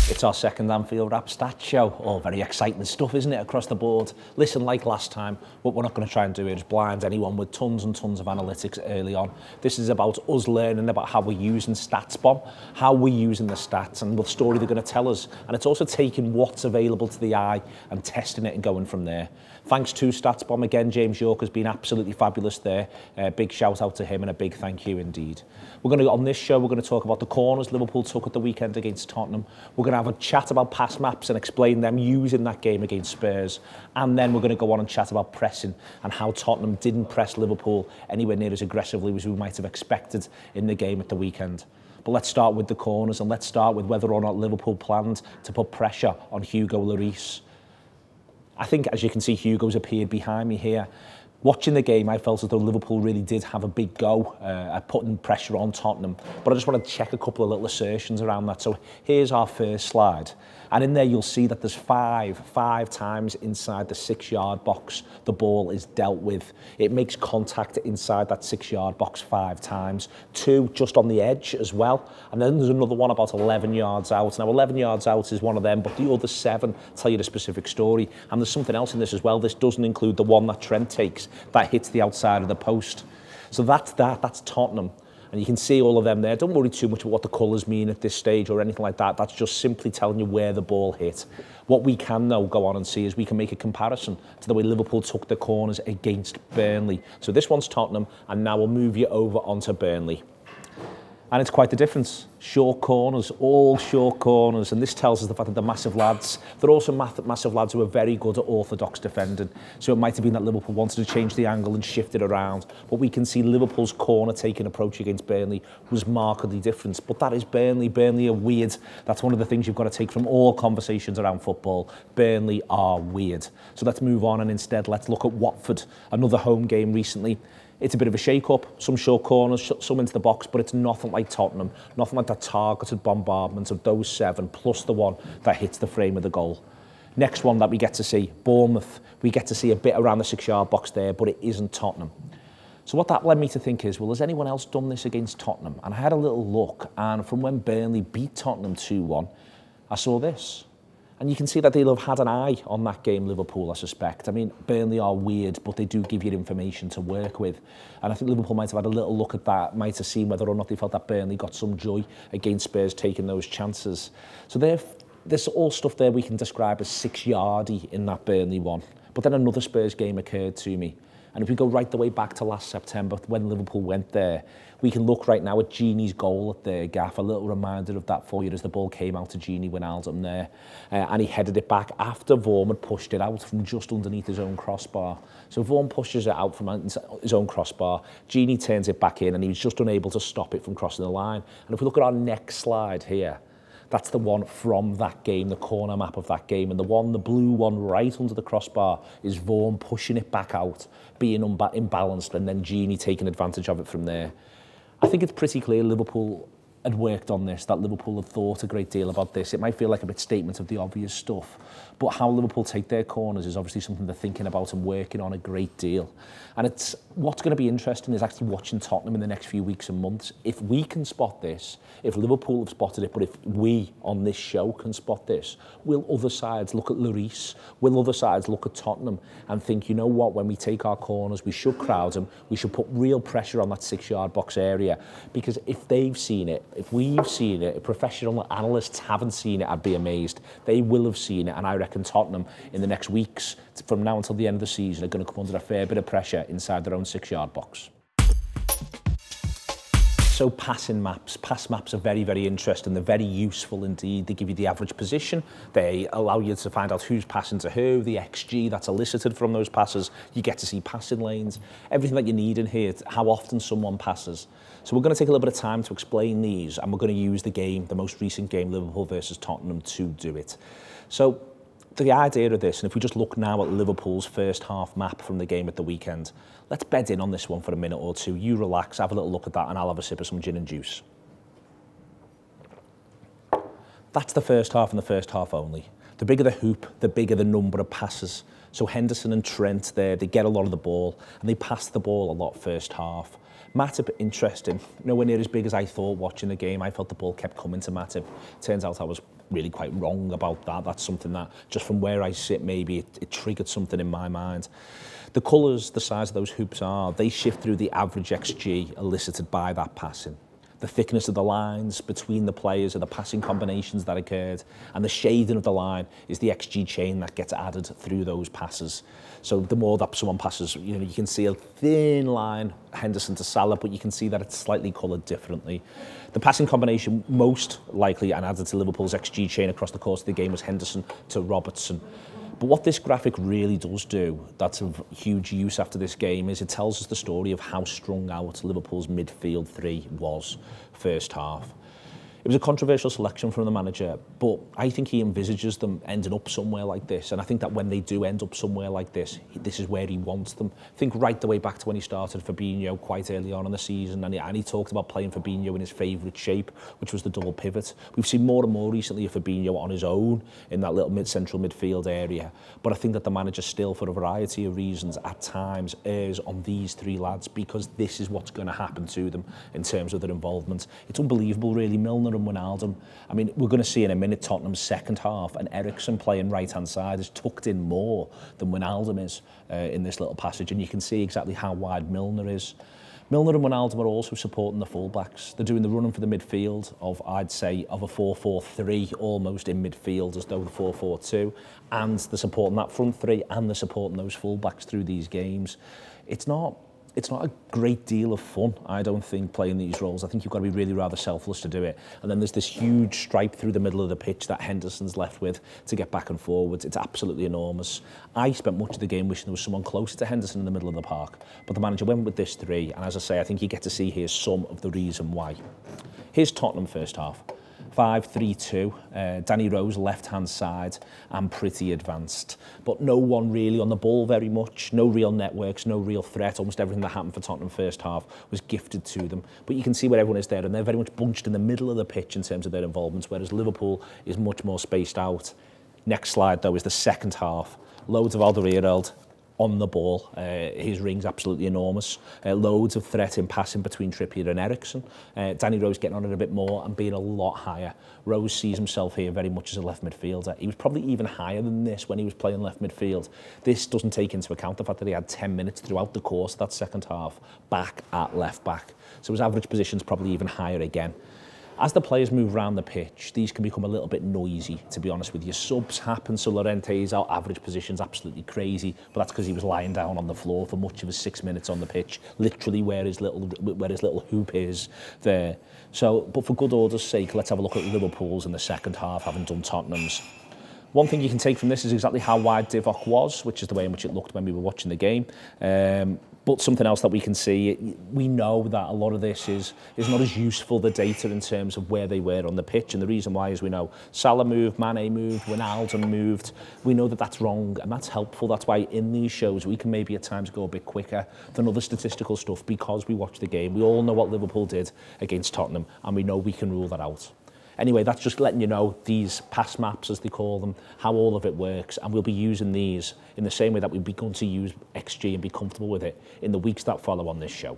It's our second Anfield Wrap Stats show. All very exciting stuff, isn't it, across the board? Listen, like last time, what we're not going to try and do is blind anyone with tons and tons of analytics early on. This is about us learning about how we're using StatsBomb, how we're using the stats and what story they're going to tell us. And it's also taking what's available to the eye and testing it and going from there. Thanks to StatsBomb again. James York has been absolutely fabulous there. Big shout out to him and a big thank you indeed. On this show, we're going to talk about the corners Liverpool took at the weekend against Tottenham. We're going to have a chat about pass maps and explain them using that game against Spurs. And then we're going to go on and chat about pressing and how Tottenham didn't press Liverpool anywhere near as aggressively as we might have expected in the game at the weekend. But let's start with the corners and let's start with whether or not Liverpool planned to put pressure on Hugo Lloris. I think, as you can see, Hugo's appeared behind me here. Watching the game, I felt as though Liverpool really did have a big go at putting pressure on Tottenham. But I just want to check a couple of little assertions around that. So here's our first slide. And in there, you'll see that there's five times inside the 6-yard box the ball is dealt with. It makes contact inside that 6-yard box 5 times. 2 just on the edge as well. And then there's another one about 11 yards out. Now, 11 yards out is one of them, but the other 7 tell you the specific story. And there's something else in this as well. This doesn't include the one that Trent takes that hits the outside of the post. So that's Tottenham. And you can see all of them there. Don't worry too much about what the colours mean at this stage or anything like that. That's just simply telling you where the ball hit. What we can, though, go on and see is we can make a comparison to the way Liverpool took the corners against Burnley. So this one's Tottenham, and now we'll move you over onto Burnley. And it's quite the difference. Short corners, all short corners. And this tells us the fact that they're massive lads. They're also massive lads who are very good at orthodox defending. So it might have been that Liverpool wanted to change the angle and shift it around. But we can see Liverpool's corner-taking approach against Burnley was markedly different. But that is Burnley. Burnley are weird. That's one of the things you've got to take from all conversations around football. Burnley are weird. So let's move on and instead let's look at Watford. Another home game recently. It's a bit of a shake-up, some short corners, some into the box, but it's nothing like Tottenham, nothing like that targeted bombardment of those 7, plus the one that hits the frame of the goal. Next one that we get to see, Bournemouth. We get to see a bit around the 6-yard box there, but it isn't Tottenham. So what that led me to think is, well, has anyone else done this against Tottenham? And I had a little look, and from when Burnley beat Tottenham 2-1, I saw this. And you can see that they'll have had an eye on that game, Liverpool, I suspect. I mean, Burnley are weird, but they do give you information to work with. And I think Liverpool might have had a little look at that, might have seen whether or not they felt that Burnley got some joy against Spurs taking those chances. So there's all stuff there we can describe as 6-yardy in that Burnley one. But then another Spurs game occurred to me. And if we go right the way back to last September, when Liverpool went there, we can look right now at Gini's goal at the gaff, a little reminder of that for you as the ball came out to Gini Wijnaldum there. And he headed it back after Vorm had pushed it out from just underneath his own crossbar. So Vorm pushes it out from his own crossbar, Gini turns it back in, and he was just unable to stop it from crossing the line. And if we look at our next slide here, that's the one from that game, the corner map of that game. And the blue one right under the crossbar is Vorm pushing it back out, being imbalanced, and then Gini taking advantage of it from there. I think it's pretty clear Liverpool had worked on this, that Liverpool had thought a great deal about this. It might feel like a bit statement of the obvious stuff, but how Liverpool take their corners is obviously something they're thinking about and working on a great deal. And what's going to be interesting is actually watching Tottenham in the next few weeks and months. If we can spot this, if Liverpool have spotted it, but if we on this show can spot this, will other sides look at Lloris? Will other sides look at Tottenham and think, you know what, when we take our corners, we should crowd them, we should put real pressure on that 6-yard box area? Because if they've seen it, if we've seen it, if professional analysts haven't seen it, I'd be amazed. They will have seen it, and I reckon Tottenham in the next weeks, from now until the end of the season, are going to come under a fair bit of pressure inside their own 6-yard box. So passing maps. Pass maps are very, very interesting. They're very useful indeed. They give you the average position. They allow you to find out who's passing to who, the XG that's elicited from those passes. You get to see passing lanes, everything that you need in here, how often someone passes. So we're going to take a little bit of time to explain these, and we're going to use the game, the most recent game, Liverpool versus Tottenham, to do it. So the idea of this, and if we just look now at Liverpool's first half map from the game at the weekend, let's bed in on this one for a minute or two. You relax, have a little look at that, and I'll have a sip of some gin and juice. That's the first half and the first half only. The bigger the hoop, the bigger the number of passes. So Henderson and Trent there, they get a lot of the ball and they pass the ball a lot first half. Matip, interesting, nowhere near as big as I thought watching the game. I felt the ball kept coming to Matip. Turns out I was really quite wrong about that. That's something that, just from where I sit, maybe it triggered something in my mind. The colours, the size of those hoops they shift through the average XG elicited by that passing. The thickness of the lines between the players or the passing combinations that occurred, and the shading of the line is the XG chain that gets added through those passes. So the more that someone passes, you can see a thin line, Henderson to Salah, but you can see that it's slightly coloured differently. The passing combination most likely and added to Liverpool's XG chain across the course of the game was Henderson to Robertson. But what this graphic really does do, that's of huge use after this game, is it tells us the story of how strung out Liverpool's midfield three was first half. It was a controversial selection from the manager, but I think he envisages them ending up somewhere like this. And I think that when they do end up somewhere like this is where he wants them. I think right the way back to when he started Fabinho quite early on in the season, and he talked about playing Fabinho in his favourite shape, which was the double pivot. We've seen more and more recently of Fabinho on his own in that little central midfield area. But I think that the manager still, for a variety of reasons, at times errs on these three lads, because this is what's going to happen to them in terms of their involvement. It's unbelievable, really. Milner and Wijnaldum. I mean, we're going to see in a minute Tottenham's second half, and Eriksen playing right-hand side is tucked in more than Wijnaldum is in this little passage, and you can see exactly how wide Milner is. Milner and Wijnaldum are also supporting the full-backs. They're doing the running for the midfield of, I'd say, of a 4-4-3 almost in midfield, as though the 4-4-2, and they're supporting that front three, and they're supporting those full-backs through these games. It's not a great deal of fun, I don't think, playing these roles. I think you've got to be really rather selfless to do it. And then there's this huge stripe through the middle of the pitch that Henderson's left with to get back and forwards. It's absolutely enormous. I spent much of the game wishing there was someone closer to Henderson in the middle of the park, but the manager went with this three, and as I say, I think you get to see here some of the reason why. Here's Tottenham first half. 5-3-2, Danny Rose left-hand side and pretty advanced. But no one really on the ball very much, no real networks, no real threat. Almost everything that happened for Tottenham first half was gifted to them. But you can see where everyone is there, and they're very much bunched in the middle of the pitch in terms of their involvement, whereas Liverpool is much more spaced out. Next slide, though, is the second half. Loads of Alexander-Arnold on the ball. His ring's absolutely enormous. Loads of threat in passing between Trippier and Eriksen. Danny Rose getting on it a bit more and being a lot higher. Rose sees himself here very much as a left midfielder. He was probably even higher than this when he was playing left midfield. This doesn't take into account the fact that he had 10 minutes throughout the course of that second half back at left back. So his average position's probably even higher again. As the players move around the pitch, these can become a little bit noisy, to be honest with you. Subs happen, so Llorente's our average position's absolutely crazy, but that's because he was lying down on the floor for much of his 6 minutes on the pitch, literally where his little hoop is there. So, but for good order's sake, let's have a look at Liverpool's in the second half, having done Tottenham's. One thing you can take from this is exactly how wide Divock was, which is the way in which it looked when we were watching the game. But something else that we can see, we know that a lot of this is not as useful, the data, in terms of where they were on the pitch. And the reason why is we know Salah moved, Mane moved, Wijnaldum moved. We know that that's wrong, and that's helpful. That's why in these shows we can maybe at times go a bit quicker than other statistical stuff, because we watch the game. We all know what Liverpool did against Tottenham, and we know we can rule that out. Anyway, that's just letting you know these pass maps, as they call them, how all of it works, and we'll be using these in the same way that we've begun to use XG and be comfortable with it in the weeks that follow on this show.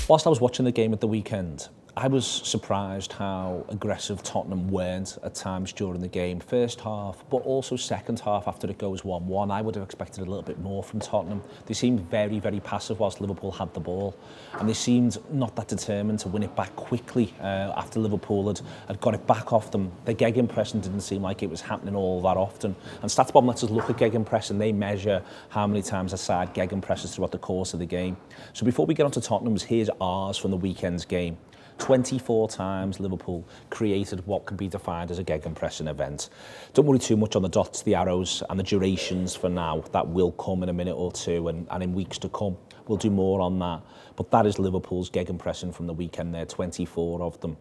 Whilst I was watching the game at the weekend, I was surprised how aggressive Tottenham weren't at times during the game. First half, but also second half after it goes 1-1. I would have expected a little bit more from Tottenham. They seemed very, very passive whilst Liverpool had the ball. And they seemed not that determined to win it back quickly after Liverpool had got it back off them. The gegenpressing didn't seem like it was happening all that often. And StatsBomb lets us look at gegenpressing. They measure how many times a side gegenpresses throughout the course of the game. So before we get on to Tottenham's, here's ours from the weekend's game. 24 times Liverpool created what can be defined as a gegenpressing event. Don't worry too much on the dots, the arrows and the durations for now. That will come in a minute or two, and in weeks to come we'll do more on that. But that is Liverpool's gegenpressing from the weekend there, 24 of them.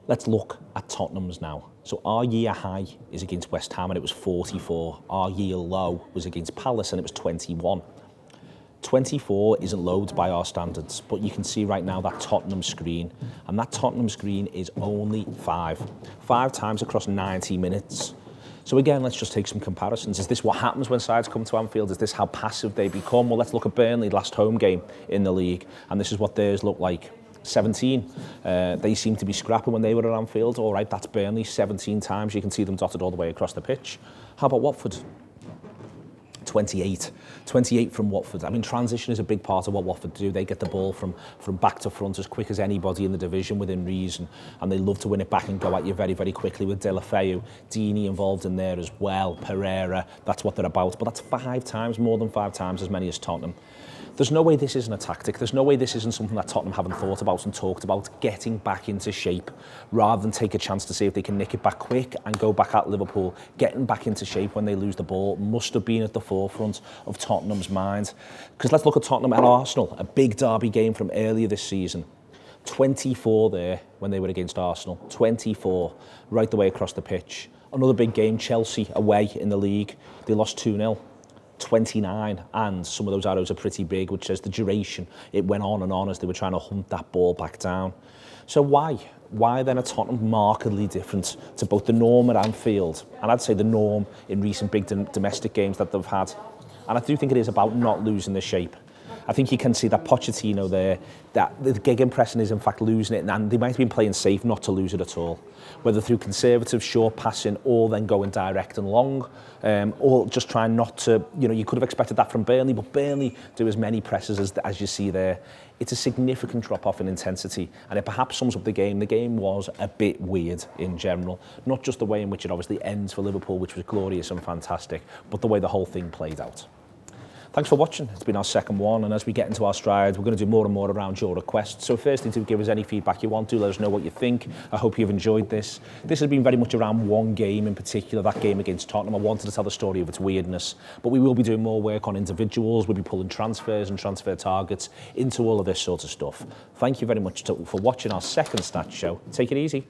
Let's look at Tottenham's now. So our year high is against West Ham and it was 44. Our year low was against Palace and it was 21. 24 isn't loads by our standards, but you can see right now that Tottenham screen, and that Tottenham screen is only 5 times across 90 minutes. So again, let's just take some comparisons. Is this what happens when sides come to Anfield? Is this how passive they become? Well, let's look at Burnley, last home game in the league, and this is what theirs look like. 17. They seem to be scrapping when they were at Anfield. All right, that's Burnley 17 times. You can see them dotted all the way across the pitch. How about Watford? 28. 28 from Watford. I mean, transition is a big part of what Watford do. They get the ball from back to front as quick as anybody in the division within reason, and they love to win it back and go at you very, very quickly with De La Feu, Deeney involved in there as well, Pereira. That's what they're about. But that's 5 times, more than 5 times as many as Tottenham. There's no way this isn't a tactic. There's no way this isn't something that Tottenham haven't thought about and talked about, getting back into shape rather than take a chance to see if they can nick it back quick and go back at Liverpool. Getting back into shape when they lose the ball must have been at the forefront of Tottenham's mind. Because let's look at Tottenham and Arsenal, a big derby game from earlier this season. 24 there when they were against Arsenal. 24 right the way across the pitch. Another big game, Chelsea away in the league. They lost 2-0. 29, and some of those arrows are pretty big, which says the duration. It went on and on as they were trying to hunt that ball back down. So why then are Tottenham markedly different to both the norm at Anfield and I'd say the norm in recent big domestic games that they've had? And I do think it is about not losing the shape. I think you can see that Pochettino there, that the gegenpressing is in fact losing it, and they might have been playing safe not to lose it at all. Whether through conservative short passing or then going direct and long, or just trying not to, you could have expected that from Burnley, but Burnley do as many presses as you see there. It's a significant drop-off in intensity, and it perhaps sums up the game. The game was a bit weird in general, not just the way in which it obviously ends for Liverpool, which was glorious and fantastic, but the way the whole thing played out. Thanks for watching. It's been our second one, and as we get into our stride, we're going to do more and more around your requests. So firstly, to give us any feedback you want to, let us know what you think. I hope you've enjoyed this. This has been very much around one game in particular, that game against Tottenham. I wanted to tell the story of its weirdness, but we will be doing more work on individuals. We'll be pulling transfers and transfer targets into all of this sort of stuff. Thank you very much for watching our second stats show. Take it easy.